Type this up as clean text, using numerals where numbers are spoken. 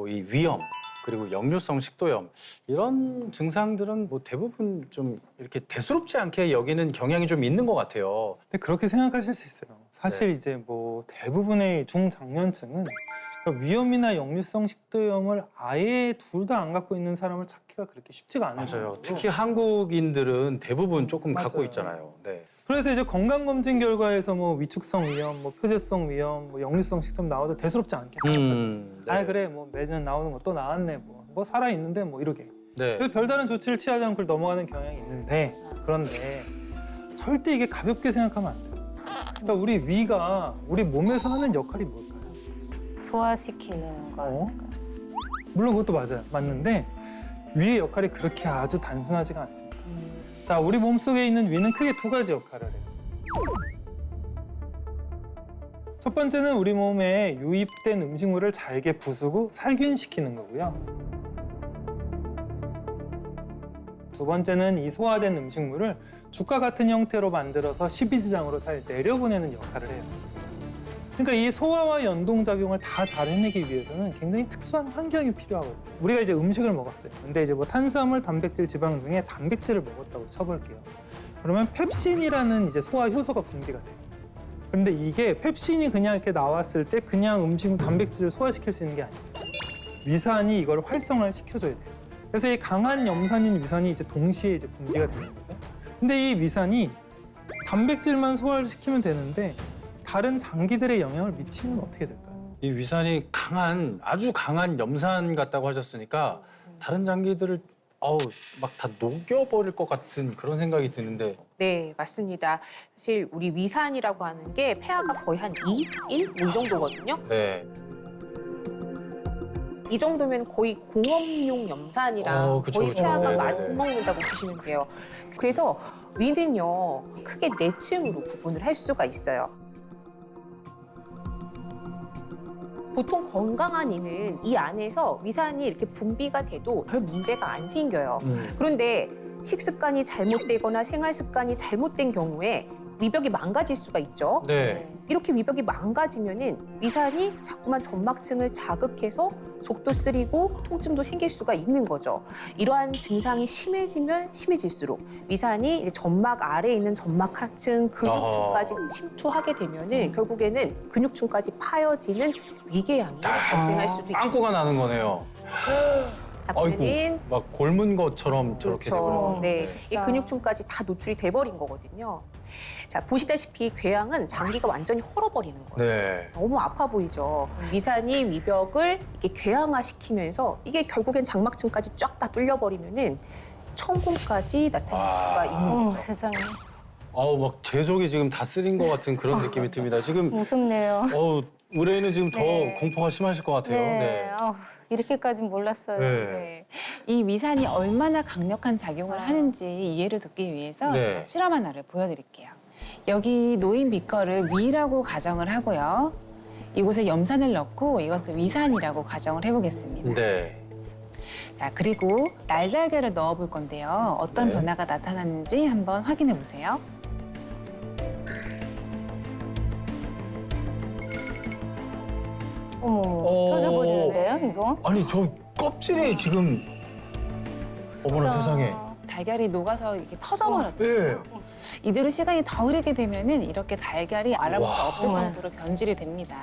뭐 이 위염 그리고 역류성 식도염 이런 증상들은 뭐 대부분 좀 이렇게 대수롭지 않게 여기는 경향이 좀 있는 것 같아요. 근데 그렇게 생각하실 수 있어요. 사실 네. 이제 뭐 대부분의 중장년층은 그러니까 위염이나 역류성 식도염을 아예 둘 다 안 갖고 있는 사람을 찾기가 그렇게 쉽지가 않아요. 맞아요. 특히 한국인들은 대부분 조금 갖고 맞아요. 있잖아요. 네. 그래서 이제 건강검진 결과에서 뭐 위축성 위염, 뭐 표재성 위염, 뭐 역류성 식도염 나와도 대수롭지 않게 생각하죠. 네. 아 그래 뭐 매년 나오는 거 또 나왔네 뭐 살아 있는데 뭐 이렇게. 네. 그래서 별다른 조치를 취하지 않고 넘어가는 경향이 있는데 그런데 절대 이게 가볍게 생각하면 안 돼요. 자, 우리 위가 우리 몸에서 하는 역할이 뭘까요? 소화시키는 거. 어? 물론 그것도 맞아요. 맞는데 위의 역할이 그렇게 아주 단순하지가 않습니다. 자, 우리 몸속에 있는 위는 크게 두 가지 역할을 해요. 첫 번째는 우리 몸에 유입된 음식물을 잘게 부수고 살균시키는 거고요. 두 번째는 이 소화된 음식물을 죽과 같은 형태로 만들어서 십이지장으로 잘 내려보내는 역할을 해요. 그러니까 이 소화와 연동작용을 다 잘 해내기 위해서는 굉장히 특수한 환경이 필요하거든요. 우리가 이제 음식을 먹었어요. 근데 이제 뭐 탄수화물, 단백질, 지방 중에 단백질을 먹었다고 쳐볼게요. 그러면 펩신이라는 이제 소화 효소가 분비가 돼요. 그런데 이게 펩신이 그냥 이렇게 나왔을 때 그냥 음식 단백질을 소화시킬 수 있는 게 아니에요. 위산이 이걸 활성화를 시켜줘야 돼요. 그래서 이 강한 염산인 위산이 이제 동시에 이제 분비가 되는 거죠. 근데 이 위산이 단백질만 소화를 시키면 되는데 다른 장기들의 영향을 미치면 어떻게 될까요? 이 위산이 강한 아주 강한 염산 같다고 하셨으니까 다른 장기들을 막 다 녹여버릴 것 같은 그런 생각이 드는데 네, 맞습니다. 사실 우리 위산이라고 하는 게 폐하가 거의 한 2, 1? 뭐 이 정도거든요. 네. 이 정도면 거의 공업용 염산이랑 그쵸, 거의 그쵸. 폐하가 네네네. 많이 먹는다고 보시면 돼요. 그래서 위는요, 크게 4층으로 구분을 할 수가 있어요. 보통 건강한 이는 이 안에서 위산이 이렇게 분비가 돼도 별 문제가 안 생겨요. 그런데 식습관이 잘못되거나 생활 습관이 잘못된 경우에 위벽이 망가질 수가 있죠. 네. 이렇게 위벽이 망가지면은 위산이 자꾸만 점막층을 자극해서 속도 쓰리고 통증도 생길 수가 있는 거죠. 이러한 증상이 심해지면 심해질수록 위산이 이제 점막 아래에 있는 점막 하층 근육층까지 침투하게 되면은 결국에는 근육층까지 파여지는 위궤양이 발생할 수도 있고. 빵꾸가 나는 거네요. 그러면 막 골문 것처럼 저렇게 그렇죠. 되고요. 네, 이 근육층까지 다 노출이 돼버린 거거든요. 자, 보시다시피 궤양은 장기가 완전히 헐어버리는 거예요. 네. 너무 아파 보이죠. 위산이 위벽을 이렇게 궤양화시키면서 이게 결국엔 장막층까지 쫙 다 뚫려버리면은 천공까지 나타날 수가 있는 거죠. 세상에. 막 제 속이 지금 다 쓰린 것 같은 그런 느낌이 듭니다. 지금 무섭네요. 의뢰인은 지금 더 네. 공포가 심하실 것 같아요. 네. 이렇게까지는 몰랐어요. 네. 네. 이 위산이 얼마나 강력한 작용을 하는지 이해를 돕기 위해서 네. 제가 실험 하나를 보여드릴게요. 여기 놓인 비커를 위라고 가정을 하고요. 이곳에 염산을 넣고 이것을 위산이라고 가정을 해보겠습니다. 네. 자, 그리고 날달걀을 넣어볼 건데요. 어떤 네. 변화가 나타나는지 한번 확인해 보세요. 어머, 터져버리는데요, 이거? 아니 저 껍질이 지금 어머나 세상에. 달걀이 녹아서 이렇게 터져버렸잖아요. 네. 이대로 시간이 더 흐르게 되면은 이렇게 달걀이 알아볼 수 와. 없을 정도로 변질이 됩니다.